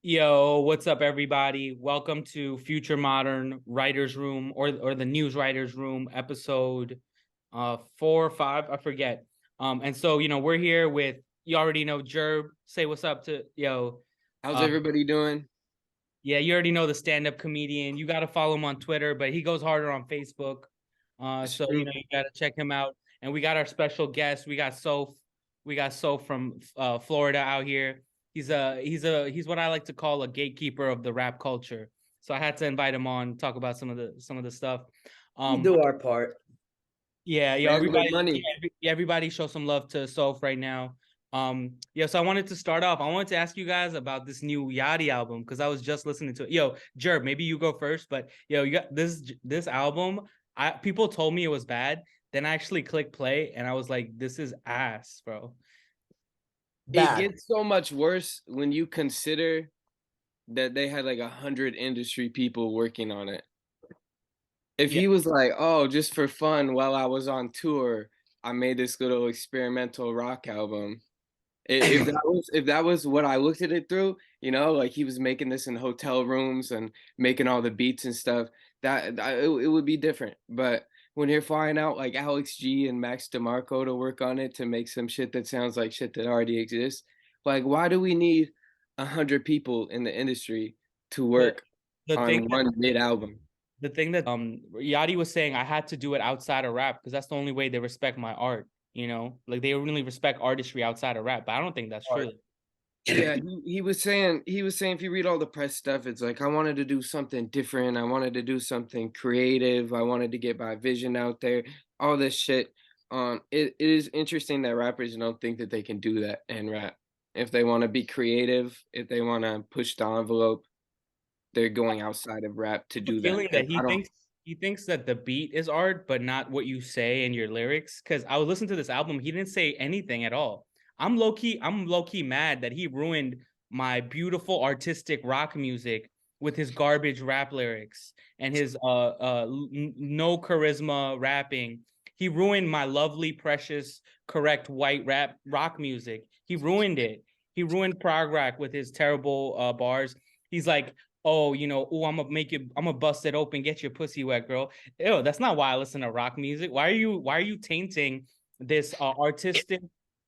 Yo, what's up, everybody? Welcome to Future Modern Writers Room or the News Writers Room episode 4 or 5, I forget. And so we're here with you already know Jirb. Say what's up to yo. How's Uh everybody doing? yeah, you already know the stand-up comedian. You gotta follow him on Twitter, but he goes harder on Facebook. It's So true. you gotta check him out. And we got our special guest. We got Soph from Florida out here. He's what I like to call a gatekeeper of the rap culture. So I had to invite him on, talk about some of the stuff. We Um, do our part. yeah, yo, Man with everybody, money. everybody show some love to Soph right now. Yeah, so I wanted to start off. I wanted to ask you guys about this new Yachty album because I was just listening to it. Yo, Jerb, maybe you go first, but yo, you got this album. People told me it was bad. Then I actually clicked play and I was like, this is ass, bro. It Bad. gets so much worse when you consider that they had like 100 industry people working on it. If Yeah, he was like, oh, just for fun while I was on tour, I made this little experimental rock album. If that was what I looked at it through, like he was making this in hotel rooms and making all the beats and stuff, it would be different. But when you're flying out like Alex G and Max DeMarco to work on it to make some shit that sounds like shit that already exists, like why do we need 100 people in the industry to the work the thing on one mid album? the thing that Yachty was saying, I had to do it outside of rap because that's the only way they respect my art. Like they really respect artistry outside of rap, but I don't think that's true. Yeah, he was saying if you read all the press stuff, it's like I wanted to do something different. I wanted to do something creative. I wanted to get my vision out there. All this shit. It is interesting that rappers don't think that they can do that and rap. If they want to be creative, if they want to push the envelope, they're going outside of rap to The do that. feeling And that I don't. he thinks that the beat is art, but not what you say in your lyrics. Because I was listening to this album, he didn't say anything at all. I'm low key mad that he ruined my beautiful artistic rock music with his garbage rap lyrics and his no charisma rapping. He ruined my lovely, precious, correct white rap rock music. He ruined it. He ruined prog rock with his terrible bars. He's like, oh, I'm gonna bust it open, get your pussy wet, girl. Ew, that's not why I listen to rock music. Why are you tainting this artistic,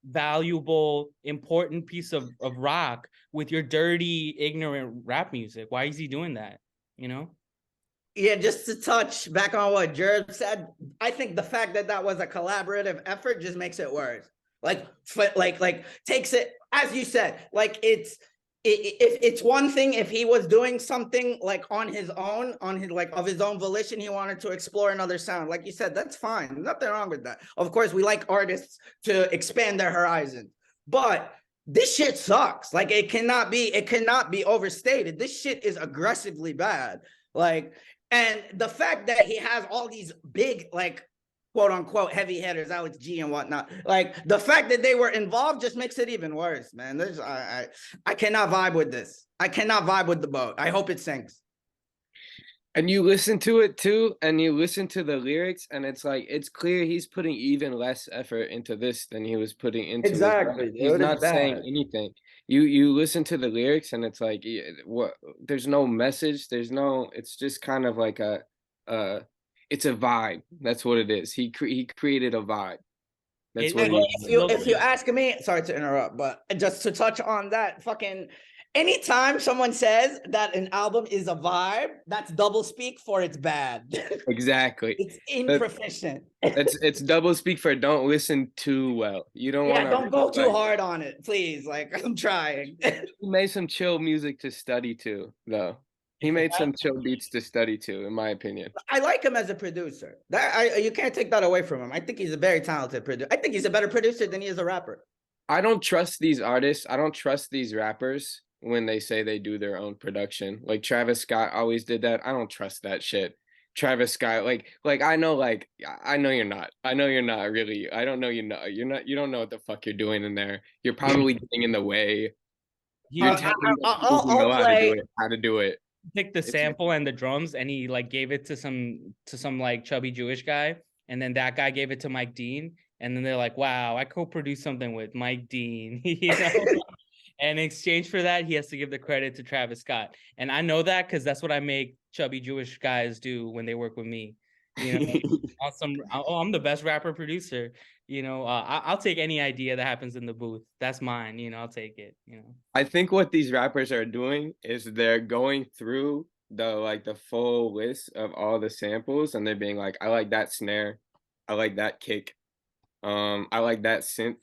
valuable, important piece of rock with your dirty, ignorant rap music? Why is he doing that? You know? Yeah, just to touch back on what Jerb said, I think the fact that that was a collaborative effort just makes it worse. Like takes it, as you said, like if it's one thing if he was doing something like on his own, on his like of his own volition, he wanted to explore another sound. Like you said, that's fine. Nothing wrong with that. Of course, we like artists to expand their horizons, but this shit sucks. Like it cannot be overstated. This shit is aggressively bad. Like, and the fact that he has all these big, like, quote unquote heavy hitters, Alex G and whatnot. Like the fact that they were involved just makes it even worse, man. I cannot vibe with this. I cannot vibe with the boat. I hope it sinks. And you listen to it too, and you listen to the lyrics, and it's like it's clear he's putting even less effort into this than he was putting into his other. Exactly, He's dude. It's not saying bad. anything. You listen to the lyrics, and it's like what? There's no message. There's no. It's just kind of like uh, it's a vibe. That's what it is. He created a vibe. That's what It, he Well, it if was you low doing. if you key. ask me, sorry to interrupt, but just to touch on that, fucking anytime someone says that an album is a vibe, that's double speak for it's bad. Exactly. It's That improficient. it's double speak for don't listen too well. You don't want Yeah, don't to go too like. hard on it, please. Like I'm trying. He made some chill music to study to, though. He If it made has some chill beats to study to, in my opinion. I like him as a producer. That I you can't take that away from him. I think he's a very talented producer. I think he's a better producer than he is a rapper. I don't trust these artists. I don't trust these rappers when they say they do their own production. Like Travis Scott always did that. I don't trust that shit. Travis Scott, I know you're not. I know you're not really. I don't know you're not. You don't know what the fuck you're doing in there. You're probably getting in the way. You're he I, telling will Know how to do play. it, how to do it. picked the It's sample and the drums and he like gave it to some like chubby Jewish guy, and then that guy gave it to Mike Dean, and then they're like, wow, I co-produced something with Mike Dean. And in exchange for that, he has to give the credit to Travis Scott. And I know that because that's what I make chubby Jewish guys do when they work with me. You know, awesome. Oh, I'm the best rapper producer. You know, I'll take any idea that happens in the booth. That's mine. You know, I'll take it. You know, I think what these rappers are doing is they're going through the full list of all the samples and they're being like, I like that snare, I like that kick, I like that synth,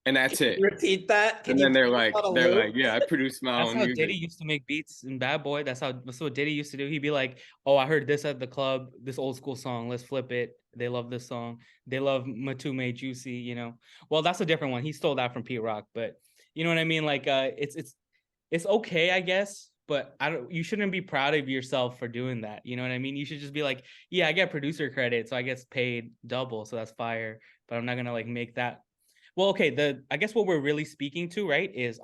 and that's it. Repeat that. Can And you then put it on a they're loop? like, yeah, I produced my that's own how Diddy music. used to make beats in Bad Boy. That's what Diddy used to do. He'd be like, "Oh, I heard this at the club. This old school song. Let's flip it. They love this song. They love Matume Juicy." You know. Well, that's a different one. He stole that from Pete Rock, but you know what I mean. Like, it's okay, I guess. But I don't. You shouldn't be proud of yourself for doing that. You know what I mean? You should just be like, "Yeah, I get producer credit, so I get paid double, so that's fire." But I'm not gonna like make that. Well, okay. I guess what we're really speaking to, right, is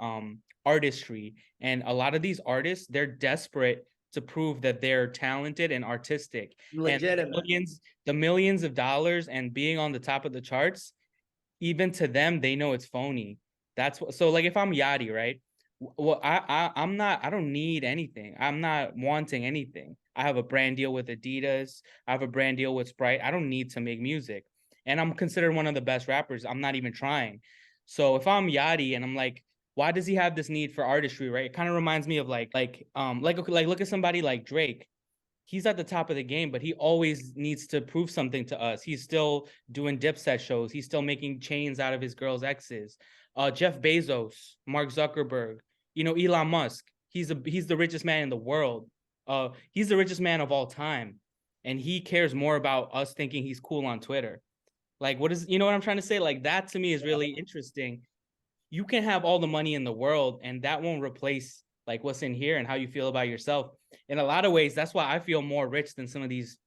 artistry, and a lot of these artists, they're desperate to prove that they're talented and artistic, and Legitimate. the millions of dollars and being on the top of the charts, even to them, they know it's phony. That's what. So, like, if I'm Yachty, right? Well, I'm not. I don't need anything. I'm not wanting anything. I have a brand deal with Adidas. I have a brand deal with Sprite. I don't need to make music, and I'm considered one of the best rappers. I'm not even trying. So if I'm Yachty and I'm like, why does he have this need for artistry? Right? It kind of reminds me of like look at somebody like Drake. He's at the top of the game, but he always needs to prove something to us. He's still doing Dipset shows. He's still making chains out of his girls' exes. Jeff Bezos, Mark Zuckerberg, you know, Elon Musk. He's the richest man in the world. He's the richest man of all time, and he cares more about us thinking he's cool on Twitter. Like, what is, you know what I'm trying to say? Like, that to me is really interesting. You can have all the money in the world, and that won't replace like what's in here and how you feel about yourself. In a lot of ways, that's why I feel more rich than some of these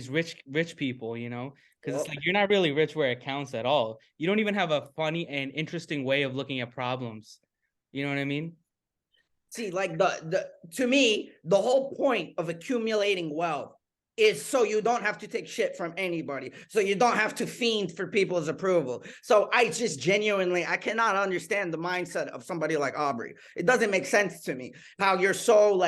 rich people, you know, because it's like you're not really rich where it counts at all. You don't even have a funny and interesting way of looking at problems. You know what I mean? See, like the to me, the whole point of accumulating wealth is so you don't have to take shit from anybody, so you don't have to fiend for people's approval. So I just genuinely, I cannot understand the mindset of somebody like Aubrey. It doesn't make sense to me how you're so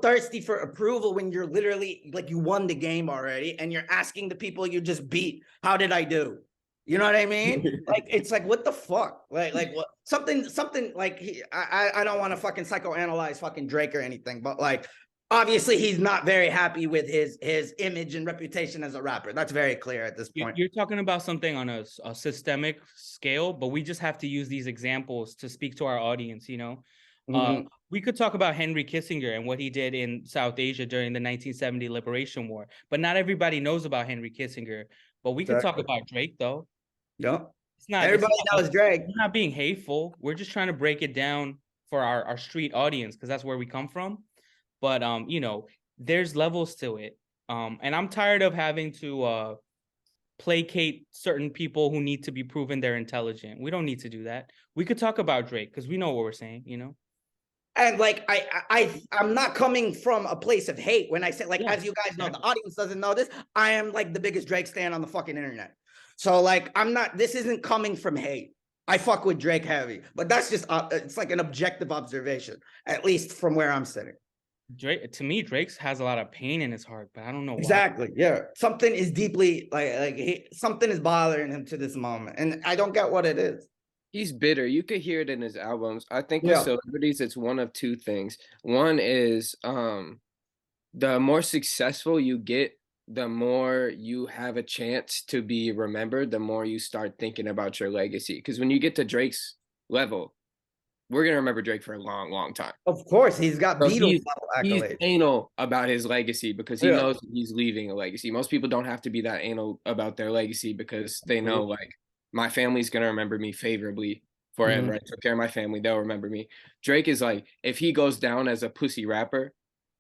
thirsty for approval when you're literally like, you won the game already and you're asking the people you just beat, how did I do? You know what I mean? Like, it's like, what the fuck? Like what? Something like I don't want to fucking psychoanalyze fucking Drake or anything, but like, obviously he's not very happy with his image and reputation as a rapper. That's very clear at this point. You're talking about something on a systemic scale, but we just have to use these examples to speak to our audience, you know? We could talk about Henry Kissinger and what he did in South Asia during the 1970 Liberation War, but not everybody knows about Henry Kissinger. But we could talk about Drake, though. Yeah. It's not, everybody knows Drake. We're not being hateful. We're just trying to break it down for our street audience because that's where we come from. But you know, there's levels to it. And I'm tired of having to placate certain people who need to be proven they're intelligent. We don't need to do that. We could talk about Drake because we know what we're saying, you know. And like I'm not coming from a place of hate when I say, like, as you guys know, the audience doesn't know this, I am like the biggest Drake stan on the fucking internet. So like, this isn't coming from hate. I fuck with Drake heavy, but that's just it's like an objective observation, at least from where I'm sitting. Drake, to me, Drake's has a lot of pain in his heart, but I don't know why. Exactly. Yeah, something is deeply something is bothering him to this moment, and I don't get what it is. He's bitter. You could hear it in his albums. I think with celebrities, it's one of two things. One is the more successful you get, the more you have a chance to be remembered, the more you start thinking about your legacy. Because when you get to Drake's level, we're going to remember Drake for a long, long time. Of course, he's got Beatles accolades. He's anal about his legacy because he knows he's leaving a legacy. Most people don't have to be that anal about their legacy because they know, like, my family's going to remember me favorably forever. I took care of my family. They'll remember me. Drake is like, if he goes down as a pussy rapper,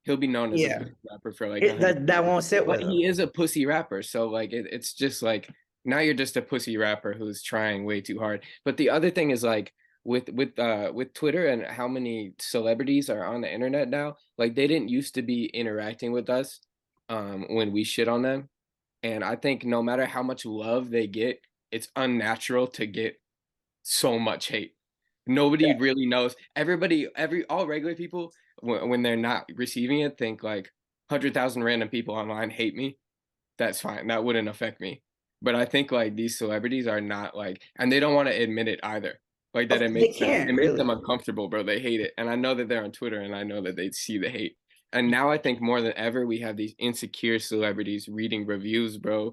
he'll be known as a pussy rapper for like that won't sit with him. He is a pussy rapper. So like, it's just like, now you're just a pussy rapper who's trying way too hard. But the other thing is like, with Twitter and how many celebrities are on the internet now, like they didn't used to be interacting with us when we shit on them. And I think no matter how much love they get, it's unnatural to get so much hate. Nobody really knows. Everybody, all regular people, when they're not receiving it, think like 100,000 random people online hate me. That's fine. That wouldn't affect me. But I think like these celebrities are not like, and they don't want to admit it either. Like that They can't it makes them really. uncomfortable, bro. They hate it. And I know that they're on Twitter and I know that they see the hate. And now I think more than ever, we have these insecure celebrities reading reviews, bro, Yeah.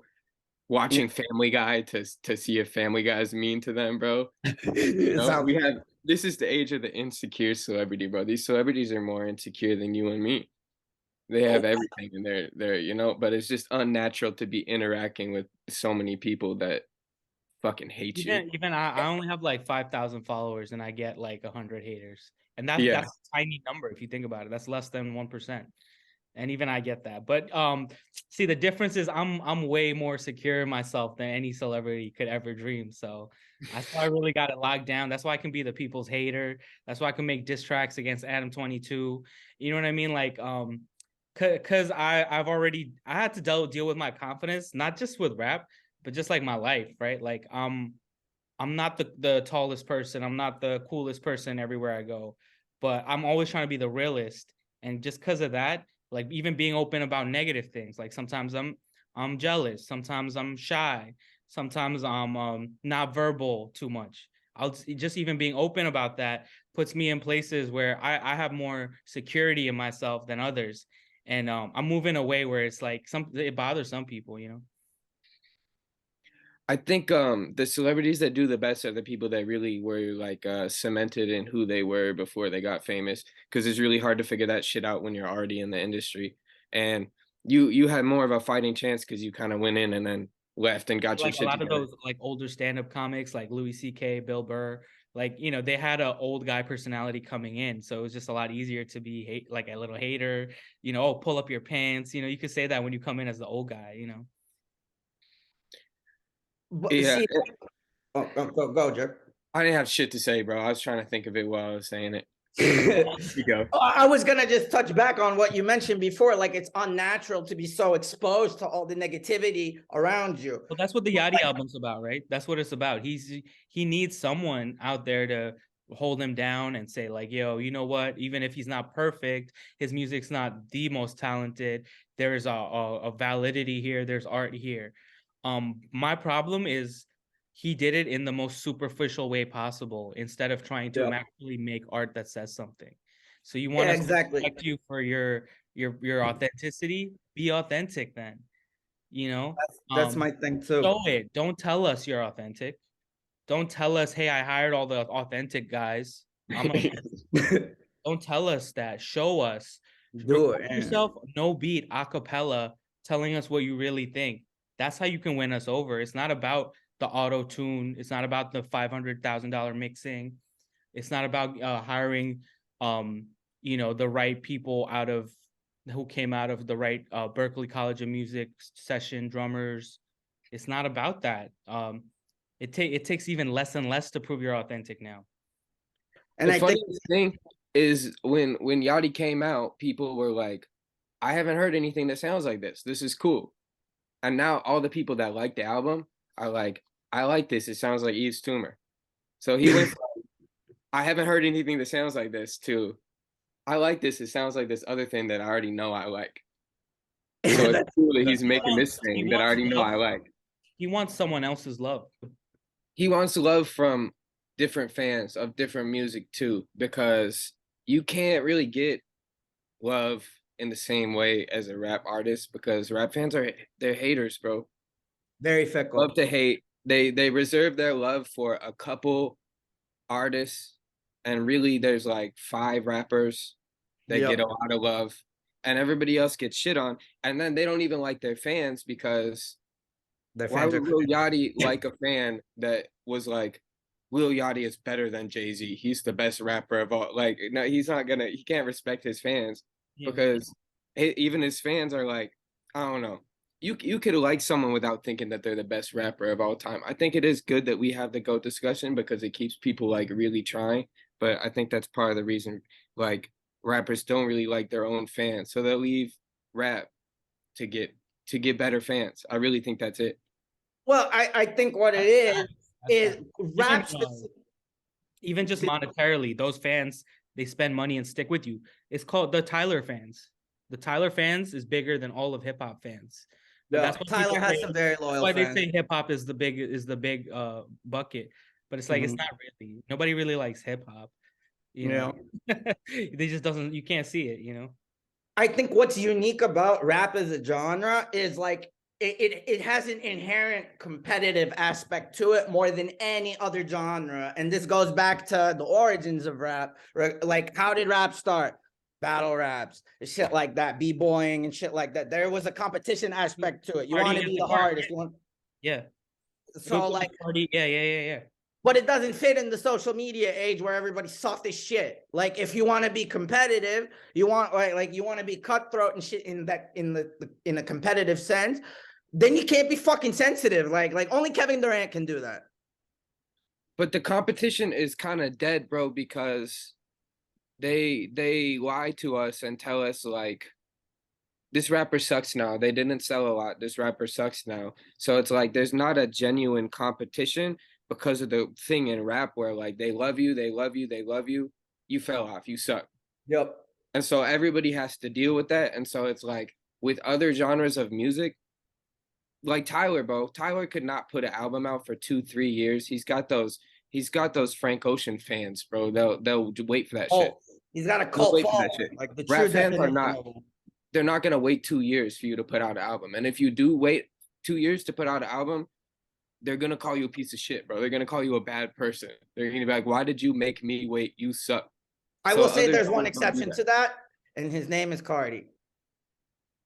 watching Family Guy to see if Family Guy is mean to them, bro. You It know, sounds we have this is the age of the insecure celebrity, bro. These celebrities are more insecure than you and me. They have everything in their, you know, but it's just unnatural to be interacting with so many people that fucking hate you. Even I only have like 5,000 followers and I get like 100 haters. And Yeah. that's a tiny number if you think about it. That's less than 1%. And even I get that. But see, the difference is I'm way more secure in myself than any celebrity could ever dream. So that's why I really got it locked down. That's why I can be the people's hater. That's why I can make diss tracks against Adam 22. You know what I mean? Like cause I had to deal with my confidence, not just with rap, but just like my life, right? Like I'm not the tallest person, I'm not the coolest person everywhere I go, but I'm always trying to be the realist. And just because of that, like even being open about negative things, like sometimes I'm jealous, sometimes I'm shy, sometimes I'm not verbal too much. I'll just even being open about that puts me in places where I have more security in myself than others. And I'm moving away where it's like it bothers some people, you know. I think the celebrities that do the best are the people that really were like cemented in who they were before they got famous, because it's really hard to figure that shit out when you're already in the industry. And you had more of a fighting chance because you kind of went in and then left and got your Like a shit lot of together. those like older stand-up comics like Louis C.K., Bill Burr, like you know, they had an old guy personality coming in. So it was just a lot easier to be like a little hater, you know, oh, pull up your pants. You know, you could say that when you come in as the old guy, you know. But Yeah, see, go, Jerk. I didn't have shit to say, bro. I was trying to think of it while I was saying it. You go. I was gonna just touch back on what you mentioned before. Like it's unnatural to be so exposed to all the negativity around you. Well, that's what the Yachty album's about, right? That's what it's about. He needs someone out there to hold him down and say like, yo, you know what? Even if he's not perfect, his music's not the most talented. There is a validity here. There's art here. My problem is he did it in the most superficial way possible instead of trying to Yeah, actually make art that says something. So you want yeah, us to exactly. respect you for your authenticity? Be authentic then, you know? That's my thing too. Show it. Don't tell us you're authentic. Don't tell us, hey, I hired all the authentic guys. Don't tell us that. Show us. Do Record it. yourself, no beat, a cappella, telling us what you really think. That's how you can win us over. It's not about the auto tune. It's not about the $500,000 mixing. It's not about hiring, you know, the right people who came out of the right Berklee College of Music session drummers. It's not about that. It takes even less and less to prove you're authentic now. And The I think funniest thing is when Yachty came out, people were like, I haven't heard anything that sounds like this. This is cool. And now all the people that like the album are like, I like this. It sounds like Eve's Tumor. So he went from, I haven't heard anything that sounds like this to I like this. It sounds like this other thing that I already know I like. So it's cool that he's making this He thing that I wants already know love. I like. He wants someone else's love. He wants love from different fans of different music too, because you can't really get love in the same way as a rap artist because rap fans they're haters, bro. very fickle. Love to hate. They reserve their love for a couple artists, and really there's like 5 rappers that get Yep. a lot of love, and everybody else gets shit on, and then they don't even like their fans because Their why fans would are Lil Yachty like a fan that was like, Lil Yachty is better than Jay-Z. He's the best rapper of all. Like, no, he can't respect his fans Yeah. because even his fans are like, I don't know. You could like someone without thinking that they're the best rapper of all time. I think it is good that we have the GOAT discussion because it keeps people like really trying. But I think that's part of the reason like rappers don't really like their own fans. So they'll leave rap to get better fans. I really think that's it. Well, I think what it is That's is even rap specific. Even just monetarily, those fans, they spend money and stick with you. It's called the Tyler fans. The Tyler fans is bigger than all of hip hop fans. But Yeah, that's why Tyler has some very loyal why they fans. say hip hop is the big bucket. But it's like it's not really. Nobody really likes hip hop. You know, they just doesn't. You can't see it. You know. I think what's unique about rap as a genre is like it has an inherent competitive aspect to it more than any other genre. And this goes back to the origins of rap. Like, how did rap start? Battle raps, shit like that, b-boying and shit like that. There was a competition aspect to it. You want to be the hardest. Yeah. So like, yeah. But it doesn't fit in the social media age where everybody's soft as shit. Like, if you want to be competitive, you want like you want to be cutthroat and shit in a competitive sense, then you can't be fucking sensitive. Like only Kevin Durant can do that. But the competition is kind of dead, bro, because they lie to us and tell us like this rapper sucks now. They didn't sell a lot. This rapper sucks now. So it's like there's not a genuine competition because of the thing in rap where like they love you, they love you, they love you. You fell off, you suck. Yep. And so everybody has to deal with that. And so it's like with other genres of music, like Tyler, bro. Tyler could not put an album out for 2-3 years. He's got those Frank Ocean fans, bro. They'll wait for that shit. He's got a cult following. Like the rap fans are not. They're not gonna wait 2 years for you to put out an album. And if you do wait 2 years to put out an album, they're gonna call you a piece of shit, bro. They're gonna call you a bad person. They're gonna be like, "Why did you make me wait? You suck." I will say there's one exception to that, and his name is Cardi.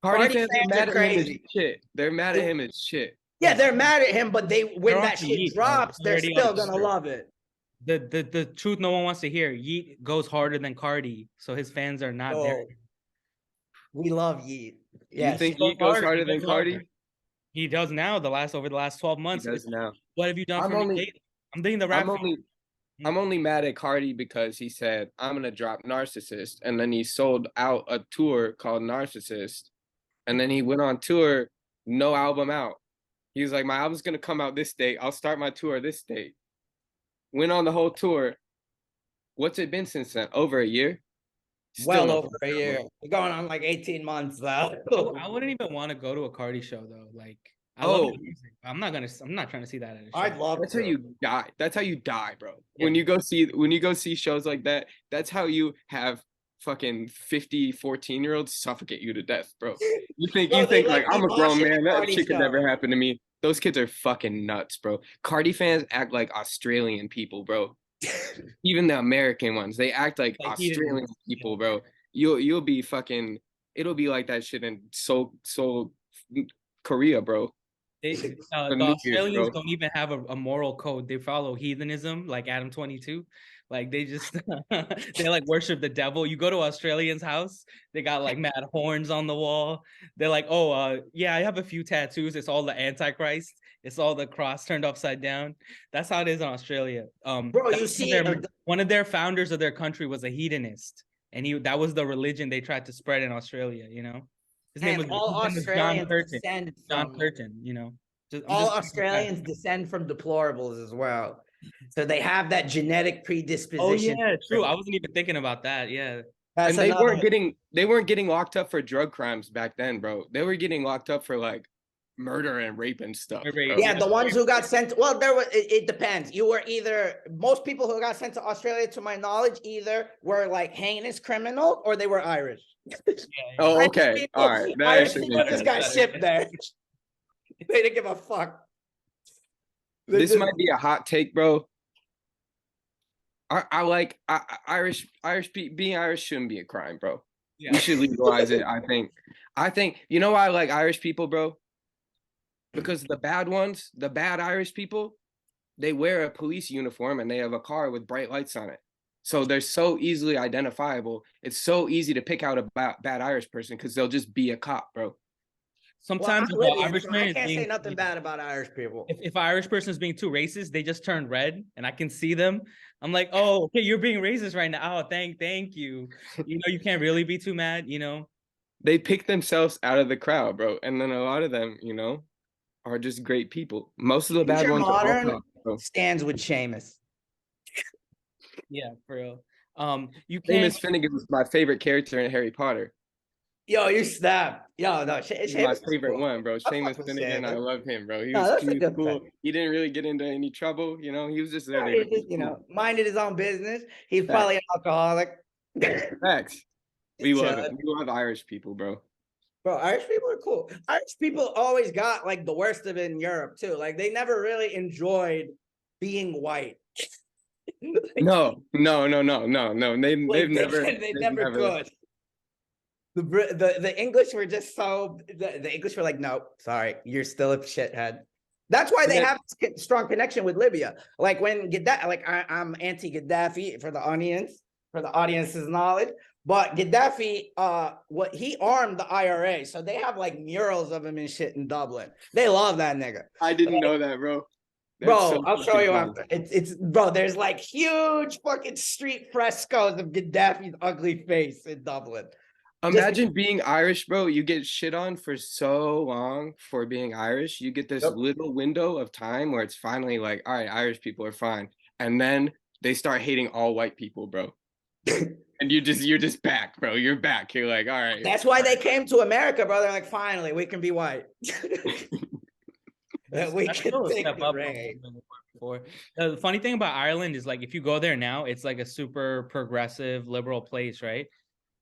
Cardi fans are mad at him as shit. They're mad at him as shit. Yeah, they're mad at him, but when that shit drops, they're still gonna love it. The truth no one wants to hear. Yeet goes harder than Cardi, so his fans are not there. We love Yeet. Yeah, you think Yeet goes harder than Cardi? He does now. Over the last 12 months. He does now. What have you done for me? I'm thinking the rap. I'm only mad at Cardi because he said I'm gonna drop Narcissist, and then he sold out a tour called Narcissist, and then he went on tour, no album out. He was like, my album's gonna come out this date. I'll start my tour this date. Went on the whole tour. What's it been since then? Over a year? Well over a year. We're going on like 18 months though. I wouldn't even want to go to a Cardi show though. Like, I love the music. I'm not trying to see that at a show. I'd love That's how you die. That's how you die, bro. Yeah. When you go see shows like that, that's how you have fucking 50 14-year-olds suffocate you to death, bro. You think like I'm a grown man, that shit could never happen to me. Those kids are fucking nuts, bro. Cardi fans act like Australian people, bro. Even the American ones, they act like Australian people, bro. You'll be fucking, it'll be like that shit in Seoul, Korea, bro. The Australians don't even have a moral code. They follow heathenism, like Adam 22. Like they just they like worship the devil. You go to Australians' house, they got like mad horns on the wall. They're like, yeah, I have a few tattoos. It's all the Antichrist. It's all the cross turned upside down. That's how it is in Australia. Bro, you see, one of their founders of their country was a hedonist, and that was the religion they tried to spread in Australia. You know, his name was Australians John Curtin. You know, all Australians descend from deplorables as well. So they have that genetic predisposition. Oh yeah, true. I wasn't even thinking about that. Yeah. And they weren't getting locked up for drug crimes back then, bro. They were getting locked up for like murder and rape and stuff. Yeah, the ones who got sent. Well, it depends. You were most people who got sent to Australia, to my knowledge, either were like heinous criminals or they were Irish. Oh, okay. All right. Irish people just got shipped there. They didn't give a fuck. This might be a hot take, bro. I like Irish being Irish shouldn't be a crime, bro. Yeah. We should legalize it. I think you know why I like Irish people, bro? Because the bad Irish people, they wear a police uniform and they have a car with bright lights on it. So they're so easily identifiable. It's so easy to pick out a bad Irish person because they'll just be a cop, bro. Sometimes I can't say nothing bad about Irish people. If an Irish person is being too racist, they just turn red, and I can see them. I'm like, oh, okay, you're being racist right now. Oh, thank you. You know, you can't really be too mad. You know, they pick themselves out of the crowd, bro, and then a lot of them, you know, are just great people. Most of the bad ones are all cops, bro. Stands with Seamus. Yeah, for real. You can't. Seamus Finnegan was my favorite character in Harry Potter. Yo, you snap. Yo, no, He's my Seamus is favorite cool. one, bro. I fuck Seamus with Finnegan, I Seamus. love him, bro. No, that's a He was good pick. cool. He didn't really get into any trouble, you know. He was just there Yeah, to he just, be cool. minded his own business. He's Facts. probably an alcoholic. Facts. We Just love it. chilling. We love Irish people, bro. Bro, Irish people are cool. Irish people always got like the worst of it in Europe too. Like they never really enjoyed being white. No. They've Like never. they They've never never. could. The English were just so the English were like, no, sorry, you're still a shithead. That's why they have a strong connection with Libya. Like when Gaddafi, like I'm anti-Gaddafi for the audience's knowledge. But Gaddafi, what he armed the IRA, so they have like murals of him and shit in Dublin. They love that nigga. I didn't know that, bro. Bro, So I'll show you funny. after. It's bro. There's like huge fucking street frescoes of Gaddafi's ugly face in Dublin. Imagine being Irish, bro. You get shit on for so long for being Irish. You get this little window of time where it's finally like, all right, Irish people are fine, and then they start hating all white people, bro. And you're just back, bro. You're back. You're like, all right. That's why they came to America, bro. They're like, finally, we can be white. We can take the reign. The funny thing about Ireland is like if you go there now, it's like a super progressive liberal place, right?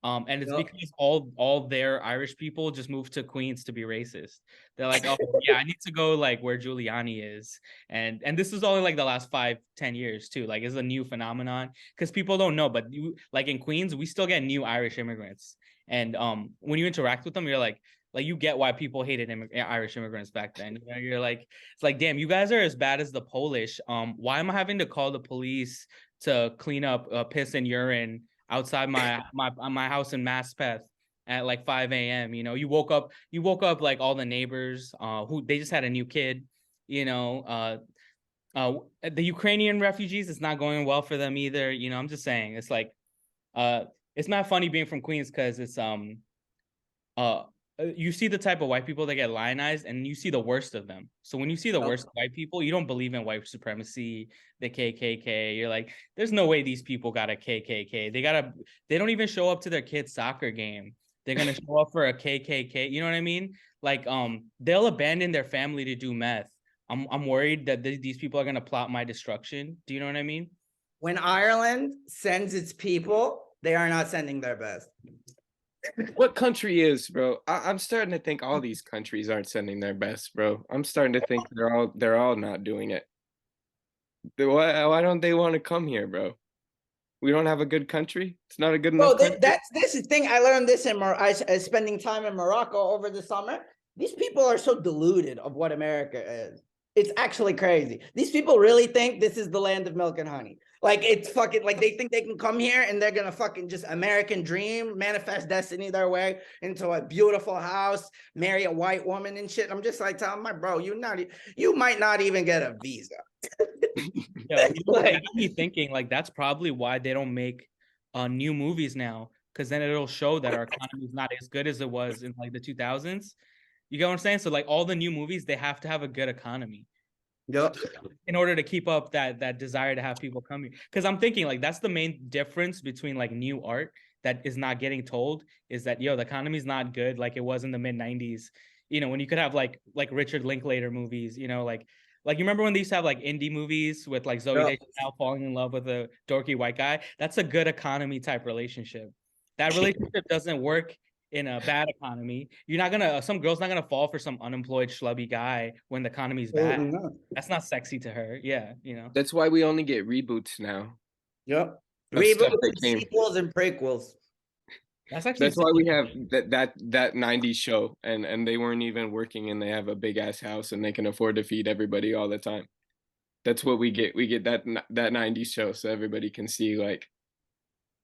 And it's because all their Irish people just moved to Queens to be racist. They're like, oh yeah, I need to go like where Giuliani is, and this is only like the last 5-10 years too. Like it's a new phenomenon because people don't know, but you like in Queens, we still get new Irish immigrants, and when you interact with them, you're like you get why people hated Irish immigrants back then. You know, you're like, it's like, damn, you guys are as bad as the Polish. Why am I having to call the police to clean up piss and urine outside my house in Maspeth at like 5 a.m. You know, you woke up like all the neighbors who they just had a new kid, you know, the Ukrainian refugees, it's not going well for them either. You know, I'm just saying it's like it's not funny being from Queens because it's you see the type of white people that get lionized and you see the worst of them. So when you see the worst of white people, you don't believe in white supremacy, the KKK. You're like, there's no way these people got a KKK. They don't even show up to their kid's soccer game. They're going to show up for a KKK. You know what I mean? Like, they'll abandon their family to do meth. I'm worried that these people are going to plot my destruction. Do you know what I mean? When Ireland sends its people, they are not sending their best. What country is, bro? I'm starting to think all these countries aren't sending their best, bro. I'm starting to think they're all not doing it. Why don't they want to come here, bro? We don't have a good country. It's not a good enough country. This is the thing. I learned this in spending time in Morocco over the summer. These people are so deluded of what America is. It's actually crazy. These people really think this is the land of milk and honey. Like it's fucking like they think they can come here and they're gonna fucking just American dream, manifest destiny their way into a beautiful house, marry a white woman and shit. I'm just like telling my bro, you might not even get a visa. Yeah, like, me thinking like that's probably why they don't make new movies now, because then it'll show that our economy is not as good as it was in like the 2000s. You get what I'm saying? So like all the new movies, they have to have a good economy. Yep. In order to keep up that desire to have people coming. Because I'm thinking like that's the main difference between like new art that is not getting told is that the economy's not good like it was in the mid 90s. You know, when you could have like Richard Linklater movies, you know, like you remember when they used to have like indie movies with like Zoe Deschanel falling in love with a dorky white guy? That's a good economy type relationship. That relationship doesn't work in a bad economy. Some girl's not gonna fall for some unemployed schlubby guy when the economy's bad. That's not sexy to her. Yeah, you know. That's why we only get reboots now. Yep. Reboots, sequels, and prequels. That's why we have that 90s show and they weren't even working and they have a big ass house and they can afford to feed everybody all the time. That's what we get. We get that 90s show so everybody can see like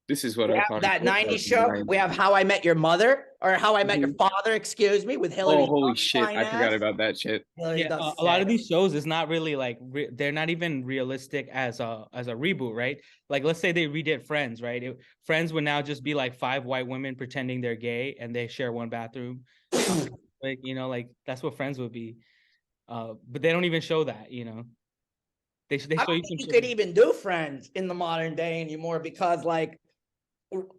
this is what that 90s show. We have How I Met Your Mother or How I Met Your Father, excuse me, with Hillary. Oh, holy shit. I forgot about that shit. Yeah, a lot of these shows is not really like they're not even realistic as a reboot, right? Like let's say they redid Friends, right? Friends would now just be like 5 white women pretending they're gay and they share one bathroom. Like, you know, like that's what Friends would be. But they don't even show that, you know. They should I show you don't some think you shit. could even do Friends in the modern day anymore because like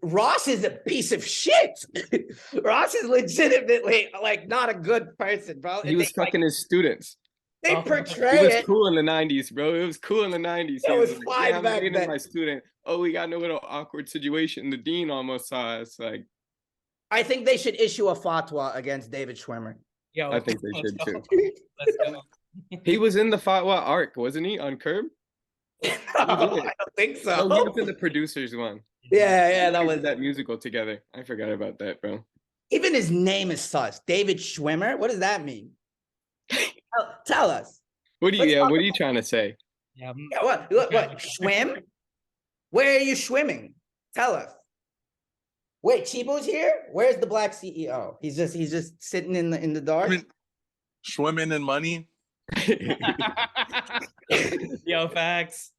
Ross is a piece of shit. Ross is legitimately like not a good person, bro. He And was fucking his students. they Oh. It portray was it. cool in the 90s, bro. It was cool in the 90s. He It was like, fine yeah, I'm back dating then. my student. Oh, we got in a little awkward situation. The dean almost saw us. Like, I think they should issue a fatwa against David Schwimmer. Yo, I think they let's should go. too. Let's go. He was in the Fatwa arc, wasn't he? On Curb? No, He I did. don't think so. Oh, he was in the producers one. Yeah, that They was did that musical together. I forgot about that, bro. even his name is sus. David Schwimmer. What does that mean? Tell us. What are you trying to say? Yeah, Yeah, what? Swim? Where are you swimming? Tell us. Wait, Chibo's here? Where's the black CEO? He's just sitting in the dark. Swimming in money. Yo, facts.